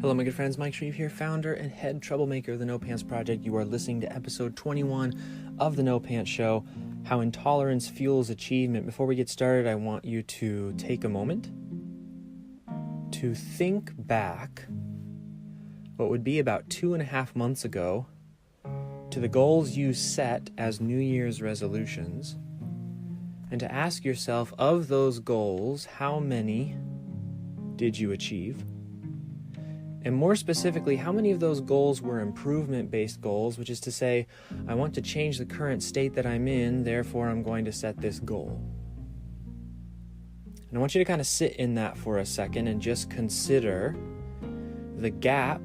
Hello, my good friends. Mike Shreeve here, founder and head troublemaker of the No Pants Project. You are listening to episode 21 of the No Pants Show, How Intolerance Fuels Achievement. Before we get started, I want you to take a moment to think back what would be about 2.5 months ago to the goals you set as New Year's resolutions, and to ask yourself, of those goals, how many did you achieve? And more specifically, how many of those goals were improvement-based goals, which is to say, I want to change the current state that I'm in, therefore I'm going to set this goal. And I want you to kind of sit in that for a second and just consider the gap,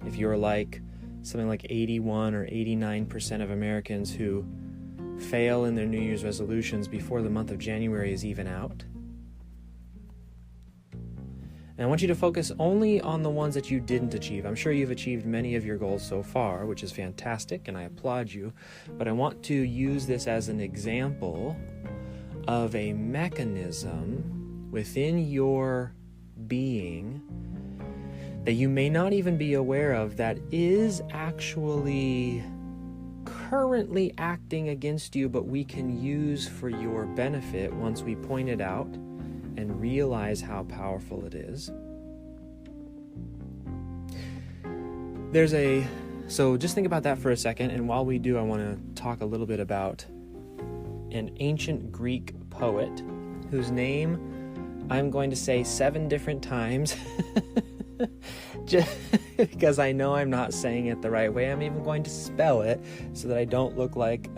if you're like something like 81 or 89% of Americans who fail in their New Year's resolutions before the month of January is even out. And I want you to focus only on the ones that you didn't achieve. I'm sure you've achieved many of your goals so far, which is fantastic, and I applaud you. But I want to use this as an example of a mechanism within your being that you may not even be aware of that is actually currently acting against you, but we can use for your benefit once we point it out and realize how powerful it is. So just think about that for a second, and while we do, I want to talk a little bit about an ancient Greek poet whose name I'm going to say 7 different times just because I know I'm not saying it the right way. I'm even going to spell it so that I don't look like,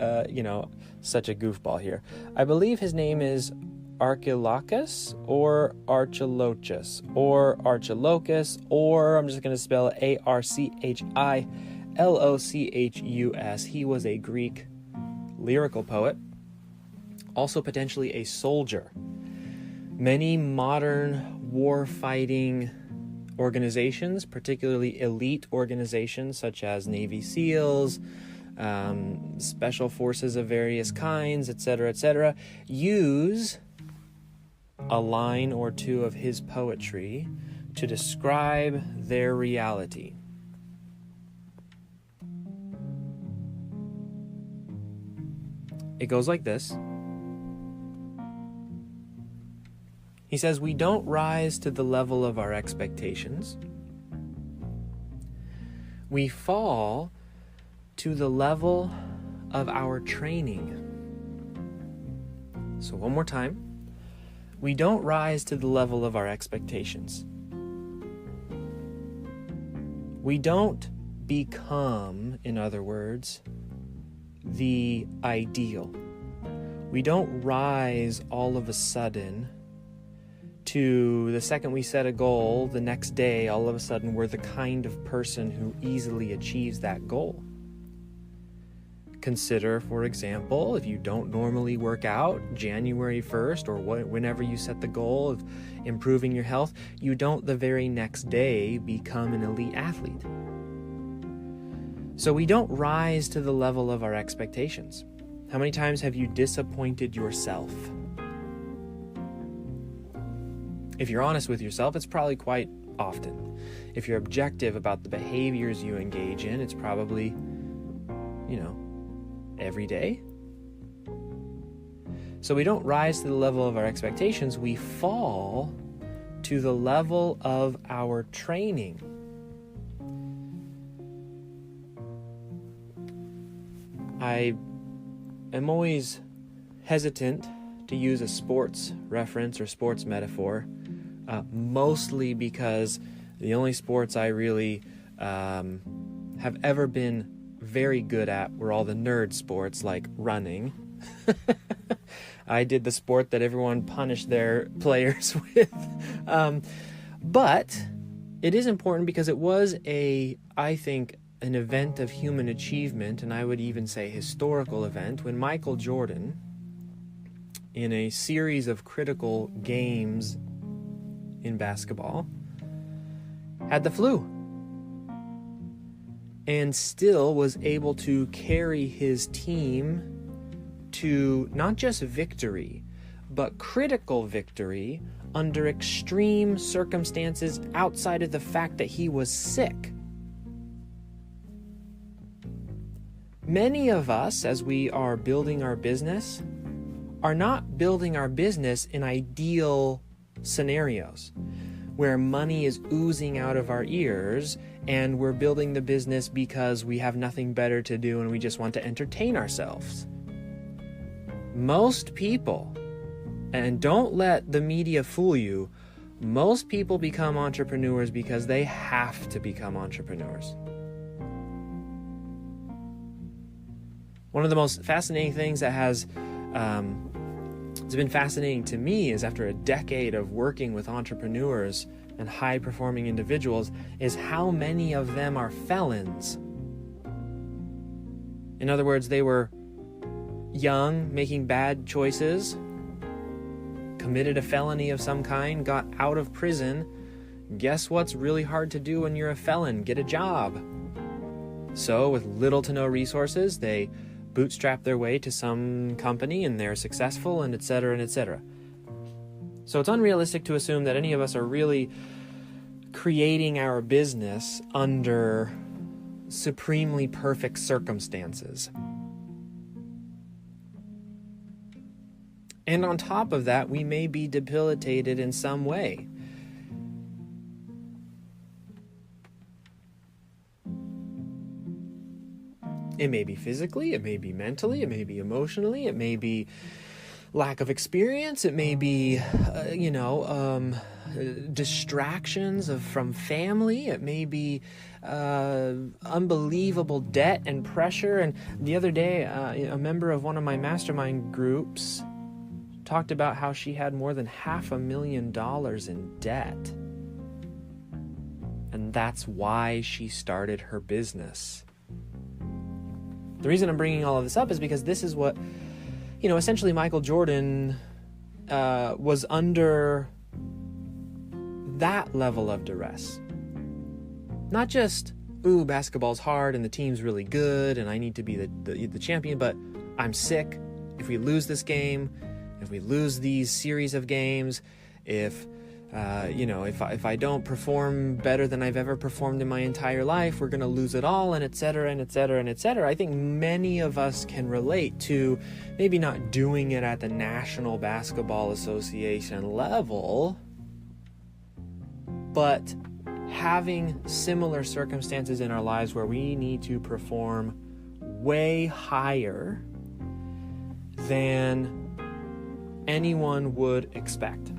such a goofball here. I believe his name is Archilochus or Archilochus or Archilochus, or I'm just going to spell it Archilochus. He was a Greek lyrical poet, also potentially a soldier. Many modern war-fighting organizations, particularly elite organizations such as Navy SEALs, special forces of various kinds, etc., use a line or two of his poetry to describe their reality. It goes like this. He says, "We don't rise to the level of our expectations. We fall to the level of our training." So one more time. We don't rise to the level of our expectations. We don't become, in other words, the ideal. We don't rise all of a sudden to the second we set a goal, the next day, all of a sudden we're the kind of person who easily achieves that goal. Consider, for example, if you don't normally work out January 1st or whenever you set the goal of improving your health, you don't the very next day become an elite athlete. So we don't rise to the level of our expectations. How many times have you disappointed yourself? If you're honest with yourself, it's probably quite often. If you're objective about the behaviors you engage in, it's probably, every day. So we don't rise to the level of our expectations, we fall to the level of our training. I am always hesitant to use a sports reference or sports metaphor, mostly because the only sports I really have ever been very good at were all the nerd sports like running. I did the sport that everyone punished their players with. But it is important because it was I think, an event of human achievement, and I would even say historical event, when Michael Jordan, in a series of critical games in basketball, had the flu and still was able to carry his team to not just victory, but critical victory under extreme circumstances outside of the fact that he was sick. Many of us, as we are building our business, are not building our business in ideal scenarios where money is oozing out of our ears and we're building the business because we have nothing better to do and we just want to entertain ourselves. Most people, and don't let the media fool you, most people become entrepreneurs because they have to become entrepreneurs. One of the most fascinating things that has it's been fascinating to me is after a decade of working with entrepreneurs and high-performing individuals is how many of them are felons. In other words, they were young, making bad choices, committed a felony of some kind, got out of prison. Guess what's really hard to do when you're a felon? Get a job. So with little to no resources, they bootstrap their way to some company and they're successful, and et cetera, and et cetera. So it's unrealistic to assume that any of us are really creating our business under supremely perfect circumstances. And on top of that, we may be debilitated in some way. It may be physically, it may be mentally, it may be emotionally, it may be lack of experience, it may be, distractions from family, it may be unbelievable debt and pressure. And the other day, a member of one of my mastermind groups talked about how she had more than $500,000 in debt. And that's why she started her business. The reason I'm bringing all of this up is because this is what, essentially Michael Jordan was under that level of duress. Not just, basketball's hard and the team's really good and I need to be the champion, but I'm sick. If we lose this game, if we lose these series of games, if I don't perform better than I've ever performed in my entire life, we're going to lose it all, and et cetera, and et cetera, and et cetera. I think many of us can relate to maybe not doing it at the National Basketball Association level, but having similar circumstances in our lives where we need to perform way higher than anyone would expect.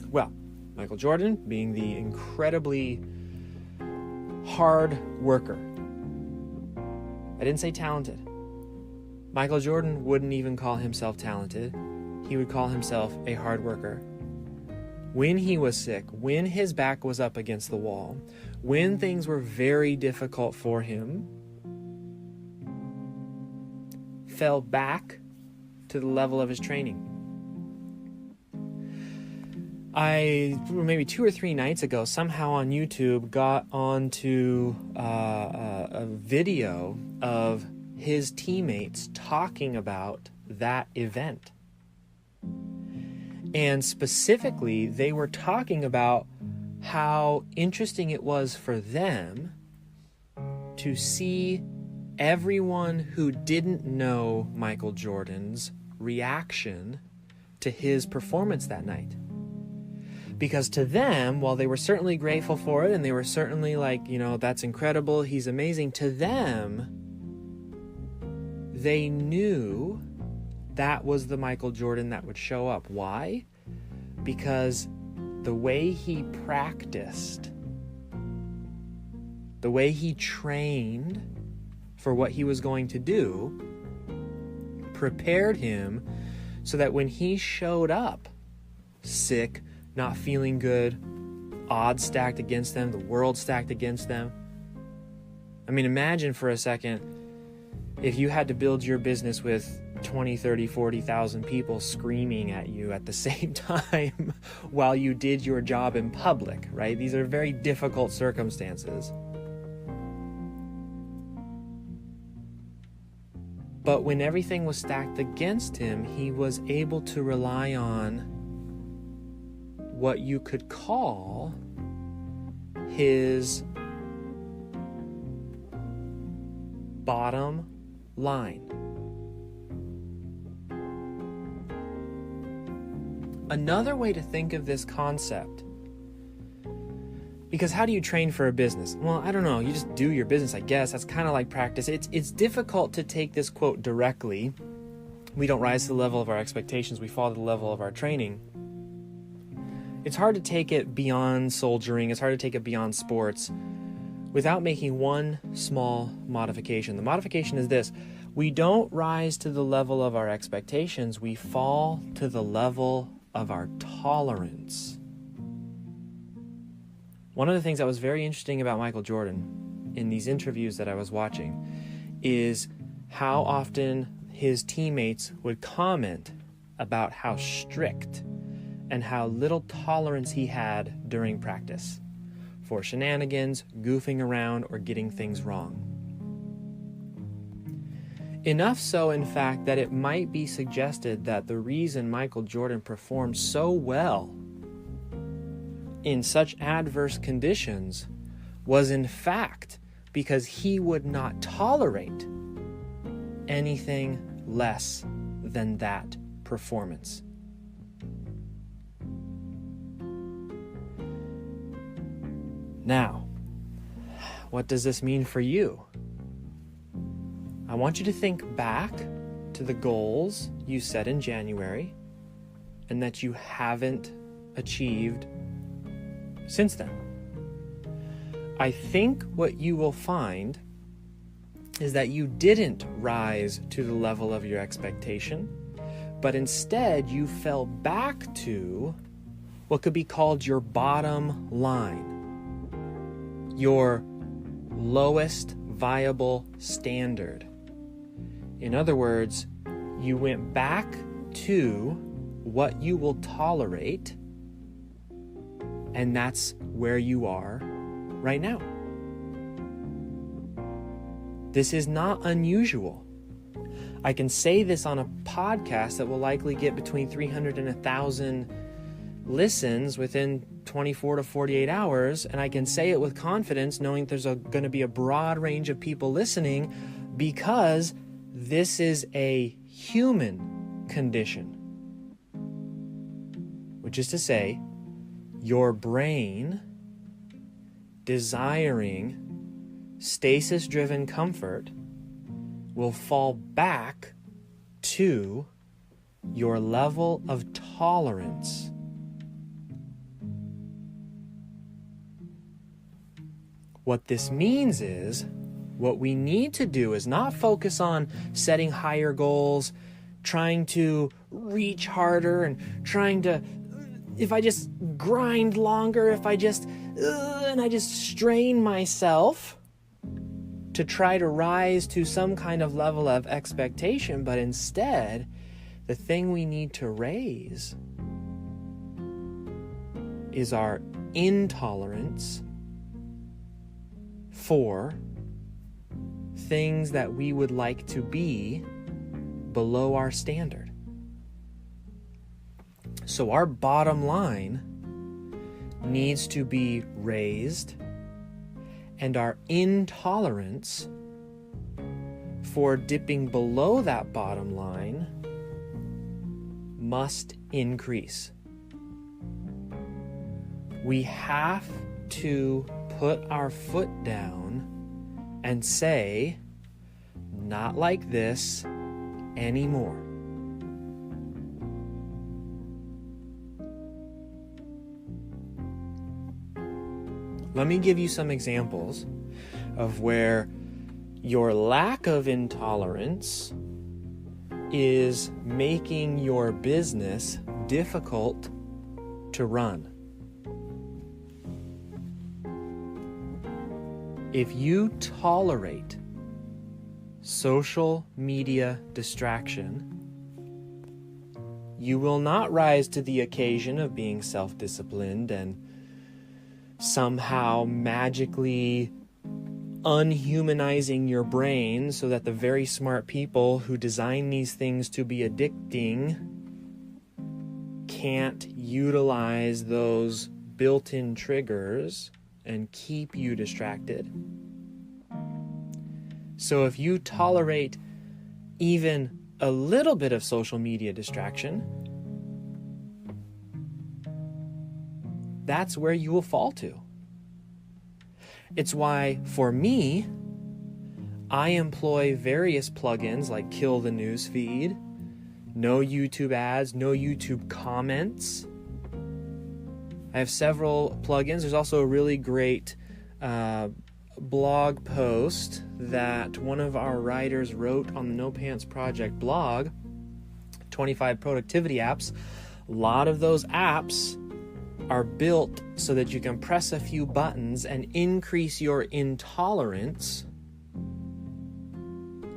Well, Michael Jordan, being the incredibly hard worker. I didn't say talented. Michael Jordan wouldn't even call himself talented. He would call himself a hard worker. When he was sick, when his back was up against the wall, when things were very difficult for him, fell back to the level of his training. Maybe 2 or 3 nights ago, somehow on YouTube, got onto a video of his teammates talking about that event. And specifically, they were talking about how interesting it was for them to see everyone who didn't know Michael Jordan's reaction to his performance that night. Because to them, while they were certainly grateful for it, and they were certainly like, that's incredible, he's amazing, to them, they knew that was the Michael Jordan that would show up. Why? Because the way he practiced, the way he trained for what he was going to do, prepared him so that when he showed up sick, not feeling good, odds stacked against them, the world stacked against them. I mean, imagine for a second if you had to build your business with 20, 30, 40,000 people screaming at you at the same time while you did your job in public, right? These are very difficult circumstances. But when everything was stacked against him, he was able to rely on what you could call his bottom line. Another way to think of this concept, because how do you train for a business? Well, I don't know. You just do your business, I guess. That's kind of like practice. It's difficult to take this quote directly. We don't rise to the level of our expectations. We fall to the level of our training. It's hard to take it beyond soldiering. It's hard to take it beyond sports without making one small modification. The modification is this: we don't rise to the level of our expectations. We fall to the level of our tolerance. One of the things that was very interesting about Michael Jordan in these interviews that I was watching is how often his teammates would comment about how strict and how little tolerance he had during practice for shenanigans, goofing around, or getting things wrong. Enough so, in fact, that it might be suggested that the reason Michael Jordan performed so well in such adverse conditions was in fact because he would not tolerate anything less than that performance. Now, what does this mean for you? I want you to think back to the goals you set in January and that you haven't achieved since then. I think what you will find is that you didn't rise to the level of your expectation, but instead you fell back to what could be called your bottom line, your lowest viable standard. In other words, you went back to what you will tolerate, and that's where you are right now. This is not unusual. I can say this on a podcast that will likely get between 300 and 1,000 listens within 24 to 48 hours, and I can say it with confidence knowing there's going to be a broad range of people listening because this is a human condition, which is to say, your brain desiring stasis-driven comfort will fall back to your level of tolerance. What this means is, what we need to do is not focus on setting higher goals, trying to reach harder, and trying to, if I just grind longer, if I just, and I just strain myself to try to rise to some kind of level of expectation, but instead, the thing we need to raise is our intolerance for things that we would like to be below our standard. So our bottom line needs to be raised, and our intolerance for dipping below that bottom line must increase. We have to put our foot down and say, not like this anymore. Let me give you some examples of where your lack of intolerance is making your business difficult to run. If you tolerate social media distraction, you will not rise to the occasion of being self-disciplined and somehow magically unhumanizing your brain so that the very smart people who design these things to be addicting can't utilize those built-in triggers and keep you distracted. So if you tolerate even a little bit of social media distraction, that's where you will fall to. It's why, for me, I employ various plugins like Kill the News Feed, no YouTube ads, no YouTube comments. I have several plugins. There's also a really great blog post that one of our writers wrote on the No Pants Project blog, 25 productivity apps. A lot of those apps are built so that you can press a few buttons and increase your intolerance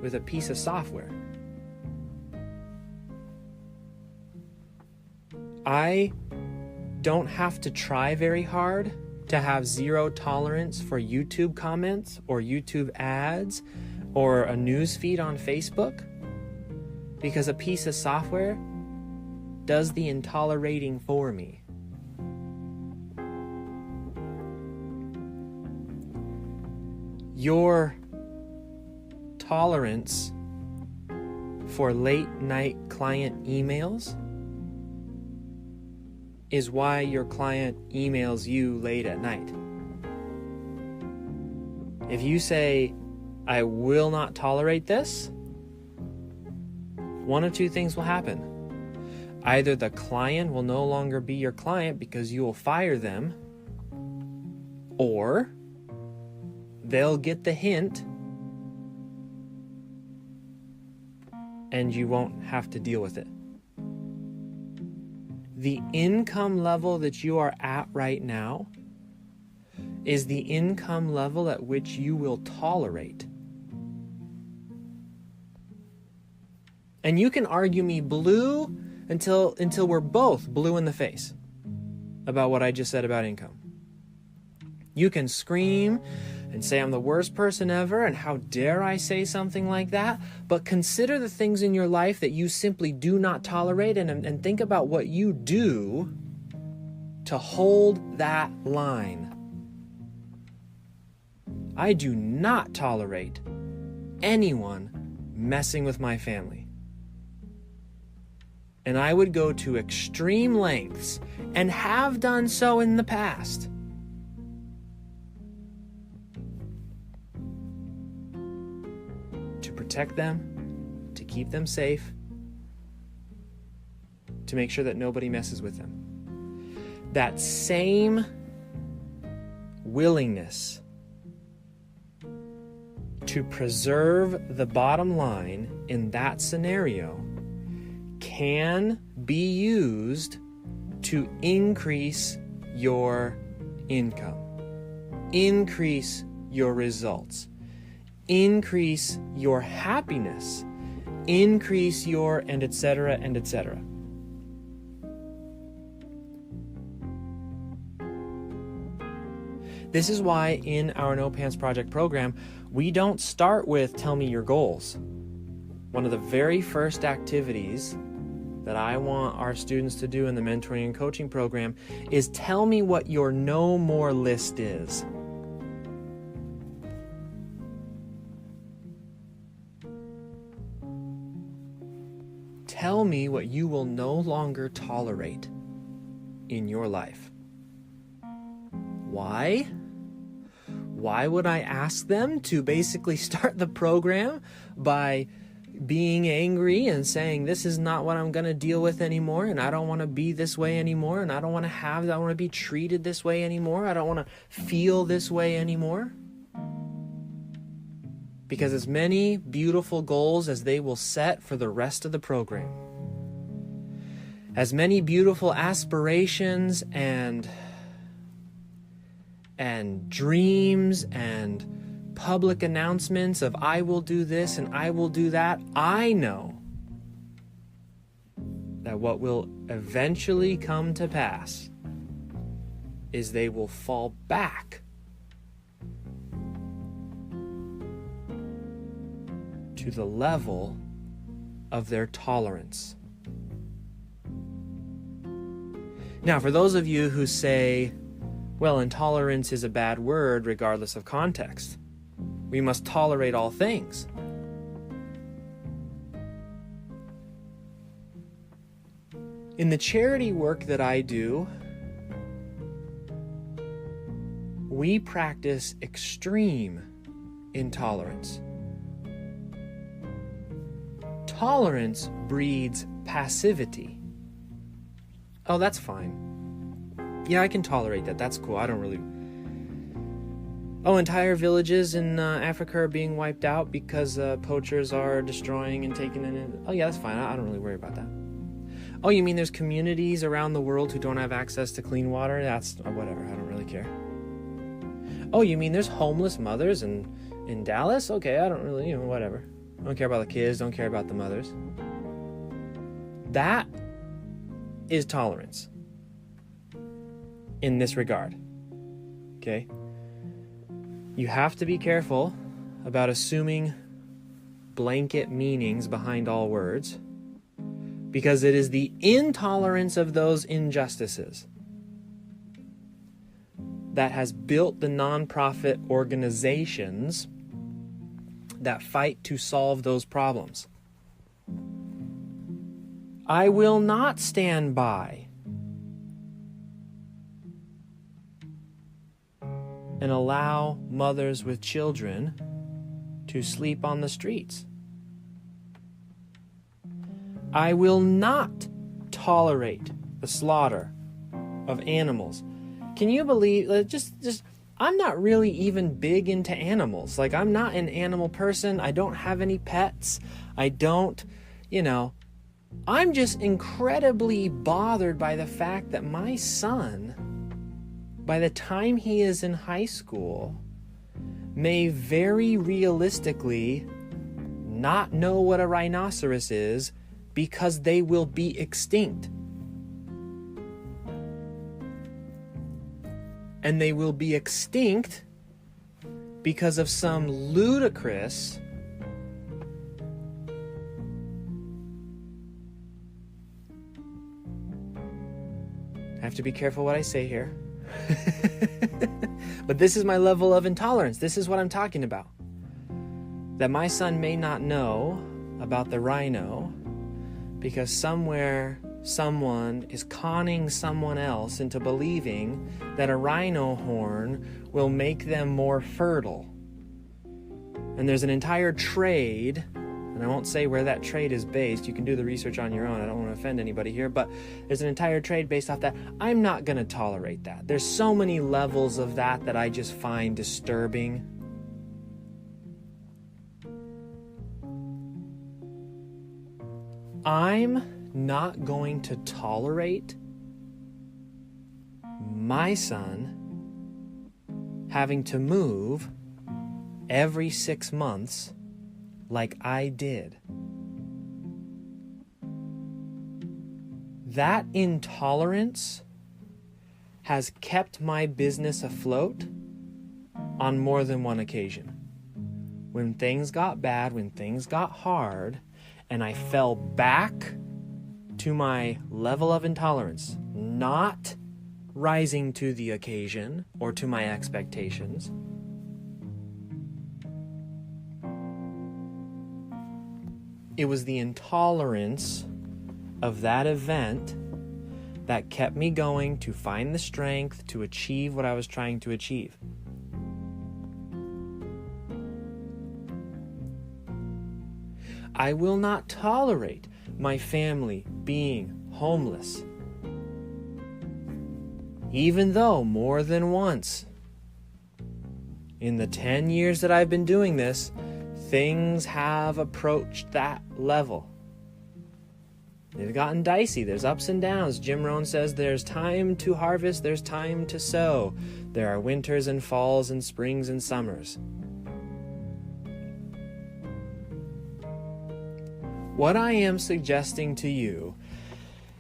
with a piece of software. I don't have to try very hard to have zero tolerance for YouTube comments or YouTube ads or a news feed on Facebook, because a piece of software does the intolerating for me. Your tolerance for late night client emails is why your client emails you late at night. If you say, I will not tolerate this, one of two things will happen. Either the client will no longer be your client because you will fire them, or they'll get the hint and you won't have to deal with it. The income level that you are at right now is the income level at which you will tolerate. And you can argue me blue until we're both blue in the face about what I just said about income. You can scream and say I'm the worst person ever, and how dare I say something like that, but consider the things in your life that you simply do not tolerate, and think about what you do to hold that line. I do not tolerate anyone messing with my family. And I would go to extreme lengths, and have done so in the past, to protect them, to keep them safe, to make sure that nobody messes with them. That same willingness to preserve the bottom line in that scenario can be used to increase your income, increase your results, increase your happiness, increase your and etc. and etc. This is why in our No Pants Project program, we don't start with tell me your goals. One of the very first activities that I want our students to do in the mentoring and coaching program is tell me what your no more list is. Tell me what you will no longer tolerate in your life. Why? Why would I ask them to basically start the program by being angry and saying, this is not what I'm going to deal with anymore, and I don't want to be this way anymore, and I don't want to be treated this way anymore, I don't want to feel this way anymore? Because as many beautiful goals as they will set for the rest of the program, as many beautiful aspirations and dreams and public announcements of I will do this and I will do that, I know that what will eventually come to pass is they will fall back to the level of their tolerance. Now, for those of you who say, well, intolerance is a bad word regardless of context, we must tolerate all things. In the charity work that I do, we practice extreme intolerance. Tolerance breeds passivity. Oh, that's fine. Yeah, I can tolerate that. That's cool. I don't really... Oh, entire villages in Africa are being wiped out because poachers are destroying and taking in... Oh, yeah, that's fine. I don't really worry about that. Oh, you mean there's communities around the world who don't have access to clean water? That's whatever. I don't really care. Oh, you mean there's homeless mothers in Dallas? Okay, I don't really, whatever. I don't care about the kids. Don't care about the mothers. That is tolerance in this regard. Okay? You have to be careful about assuming blanket meanings behind all words, because it is the intolerance of those injustices that has built the nonprofit organizations that fight to solve those problems. I will not stand by and allow mothers with children to sleep on the streets. I will not tolerate the slaughter of animals. Can you believe, I'm not really even big into animals. Like, I'm not an animal person. I don't have any pets. I don't, I'm just incredibly bothered by the fact that my son, by the time he is in high school, may very realistically not know what a rhinoceros is because they will be extinct. And they will be extinct because of some ludicrous I have to be careful what I say here. But this is my level of intolerance. This is what I'm talking about. That my son may not know about the rhino because somewhere someone is conning someone else into believing that a rhino horn will make them more fertile. And there's an entire trade, and I won't say where that trade is based. You can do the research on your own. I don't want to offend anybody here, but there's an entire trade based off that. I'm not going to tolerate that. There's so many levels of that I just find disturbing. I'm not going to tolerate my son having to move every 6 months like I did. That intolerance has kept my business afloat on more than one occasion. When things got bad, when things got hard, and I fell back to my level of intolerance, not rising to the occasion or to my expectations, it was the intolerance of that event that kept me going to find the strength to achieve what I was trying to achieve. I will not tolerate my family being homeless. Even though more than once in the 10 years that I've been doing this, things have approached that level. They've gotten dicey. There's ups and downs. Jim Rohn says there's time to harvest, there's time to sow. There are winters and falls and springs and summers. What I am suggesting to you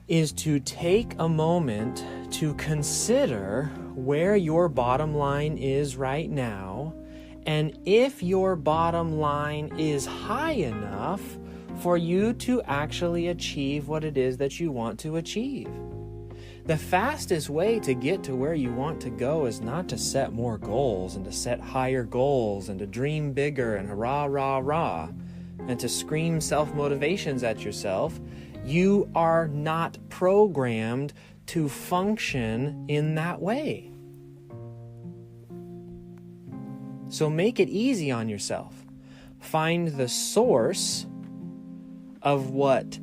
is to take a moment to consider where your bottom line is right now And if your bottom line is high enough for you to actually achieve what it is that you want to achieve. The fastest way to get to where you want to go is not to set more goals and to set higher goals and to dream bigger and hurrah, rah, rah, and to scream self-motivations at yourself. You are not programmed to function in that way. So make it easy on yourself. Find the source of what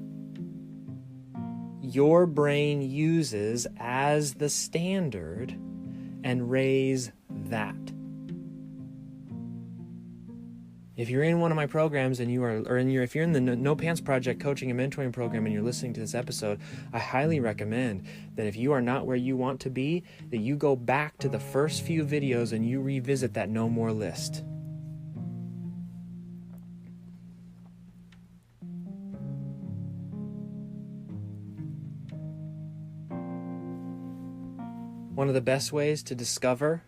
your brain uses as the standard and raise that. If you're in one of my programs and if you're in the No Pants Project coaching and mentoring program and you're listening to this episode, I highly recommend that if you are not where you want to be, that you go back to the first few videos and you revisit that no more list. One of the best ways to discover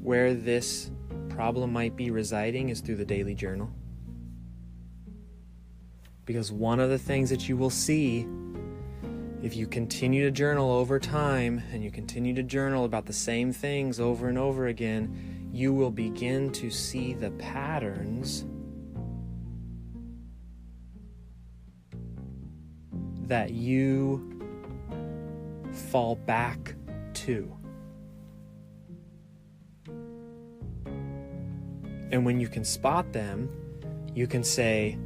where this problem might be residing is through the daily journal. Because one of the things that you will see if you continue to journal over time and you continue to journal about the same things over and over again, you will begin to see the patterns that you fall back to. And when you can spot them, you can say,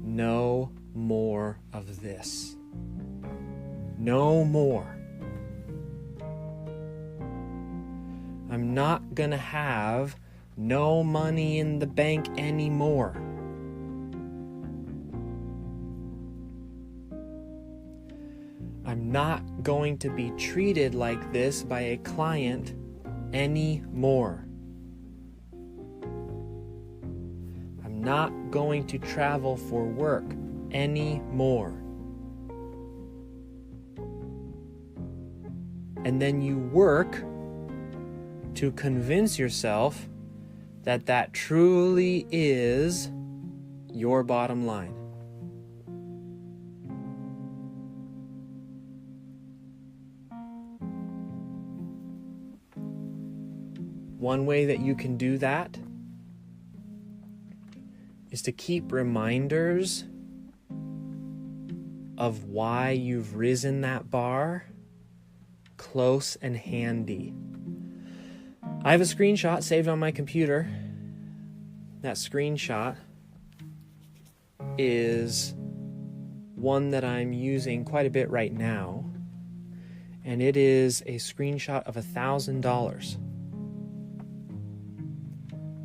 no more of this. No more. I'm not going to have no money in the bank anymore. I'm not going to be treated like this by a client anymore. I'm not going to travel for work anymore. And then you work to convince yourself that that truly is your bottom line. One way that you can do that is to keep reminders of why you've risen that bar close and handy. I have a screenshot saved on my computer. That screenshot is one that I'm using quite a bit right now, and it is a screenshot of $1,000.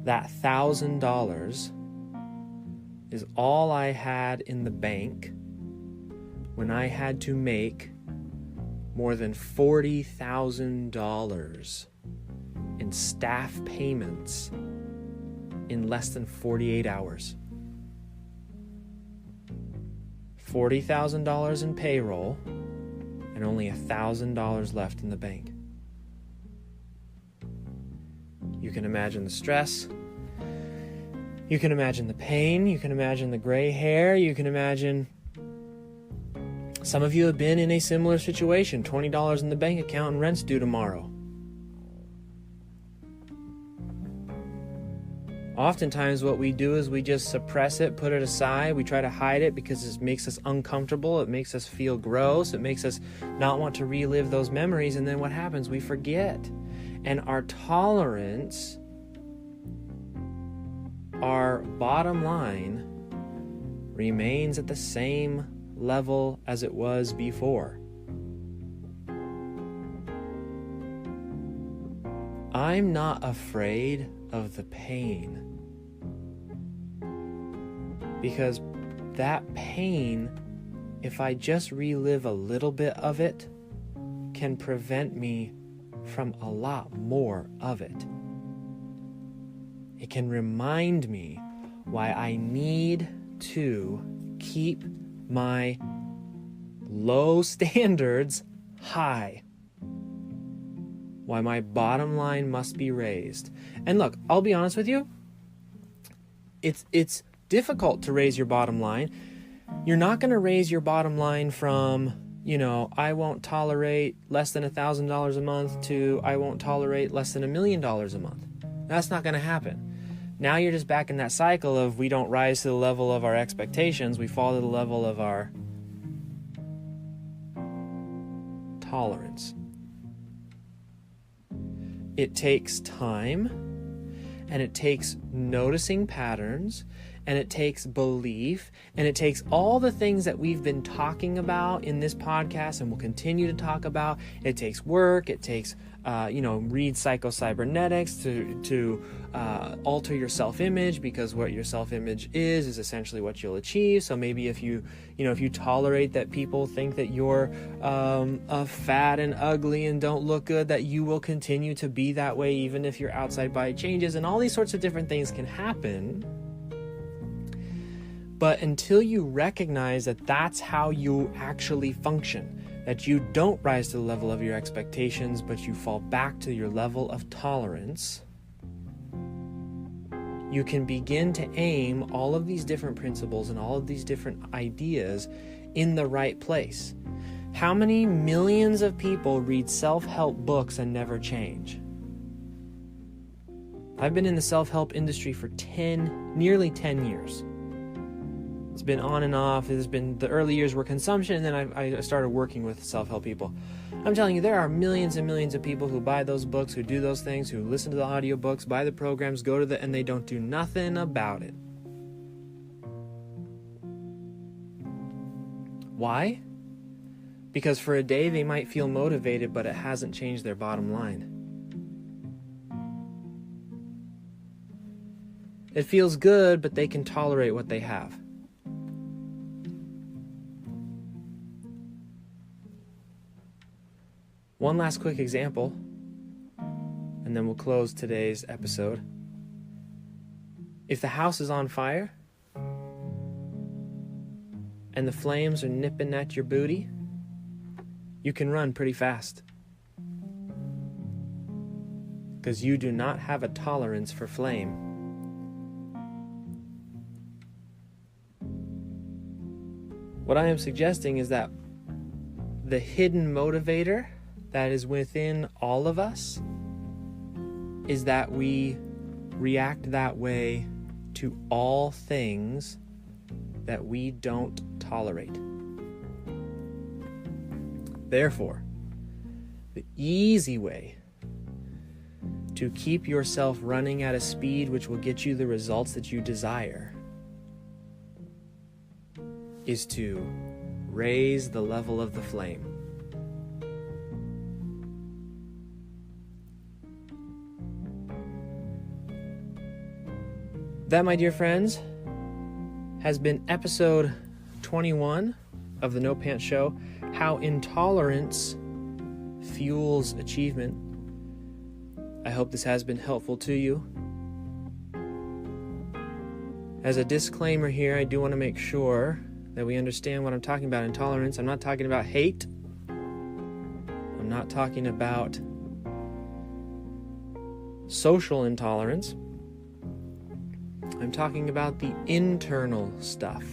That $1,000 is all I had in the bank when I had to make more than $40,000 in staff payments in less than 48 hours. $40,000 in payroll and only $1,000 left in the bank. You can imagine the stress. You can imagine the pain. You can imagine the gray hair. You can imagine some of you have been in a similar situation. $20 in the bank account and rent's due tomorrow. Oftentimes what we do is we just suppress it, put it aside. We try to hide it because it makes us uncomfortable. It makes us feel gross. It makes us not want to relive those memories. And then what happens? We forget. And our tolerance, our bottom line, remains at the same level as it was before. I'm not afraid of the pain, because that pain, if I just relive a little bit of it, can prevent me from a lot more of it. It can remind me why I need to keep my low standards high. why my bottom line must be raised. And look, I'll be honest with you, it's difficult to raise your bottom line. You're not going to raise your bottom line from, I won't tolerate less than $1,000 a month to I won't tolerate less than $1 million a month. That's not going to happen. Now you're just back in that cycle of we don't rise to the level of our expectations, we fall to the level of our tolerance. It takes time, and it takes noticing patterns, and it takes belief, and it takes all the things that we've been talking about in this podcast and will continue to talk about. It takes work, it takes read psycho-cybernetics to alter your self-image, because what your self-image is essentially what you'll achieve. So maybe if you tolerate that people think that you're fat and ugly and don't look good, that you will continue to be that way even if your outside body changes, and all these sorts of different things can happen. But until you recognize that that's how you actually function, that you don't rise to the level of your expectations, but you fall back to your level of tolerance, you can begin to aim all of these different principles and all of these different ideas in the right place. How many millions of people read self-help books and never change? I've been in the self-help industry for nearly 10 years. It's been on and off. The early years were consumption, and then I started working with self-help people. I'm telling you, there are millions and millions of people who buy those books, who do those things, who listen to the audiobooks, buy the programs, and they don't do nothing about it. Why? Because for a day they might feel motivated, but it hasn't changed their bottom line. It feels good, but they can tolerate what they have. One last quick example, and then we'll close today's episode. If the house is on fire and the flames are nipping at your booty, you can run pretty fast, because you do not have a tolerance for flame. What I am suggesting is that the hidden motivator that is within all of us is that we react that way to all things that we don't tolerate. Therefore, the easy way to keep yourself running at a speed which will get you the results that you desire is to raise the level of the flame. That, my dear friends, has been episode 21 of the No Pants Show, How Intolerance Fuels Achievement. I hope this has been helpful to you. As a disclaimer here, I do want to make sure that we understand what I'm talking about. Intolerance. I'm not talking about hate. I'm not talking about social intolerance. I'm talking about the internal stuff,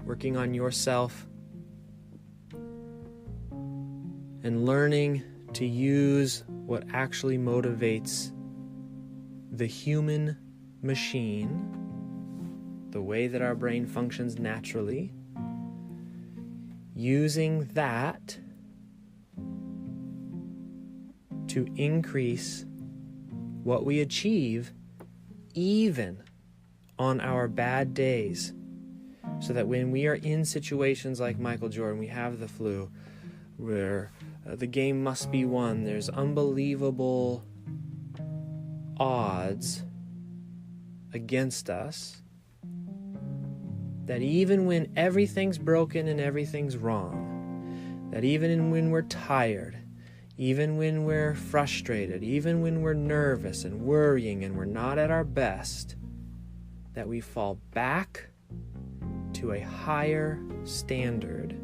working on yourself and learning to use what actually motivates the human machine, the way that our brain functions naturally, using that to increase what we achieve even on our bad days, so that when we are in situations like Michael Jordan, we have the flu, where the game must be won, there's unbelievable odds against us, that even when everything's broken and everything's wrong, that even when we're tired, even when we're frustrated, even when we're nervous and worrying and we're not at our best, that we fall back to a higher standard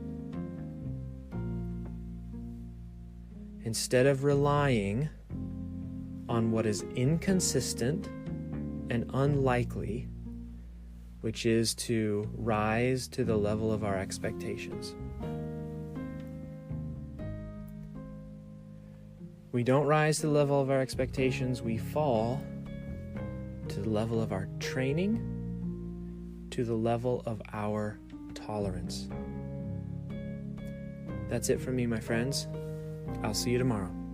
instead of relying on what is inconsistent and unlikely, which is to rise to the level of our expectations. We don't rise to the level of our expectations, we fall to the level of our training, to the level of our tolerance. That's it from me, my friends. I'll see you tomorrow.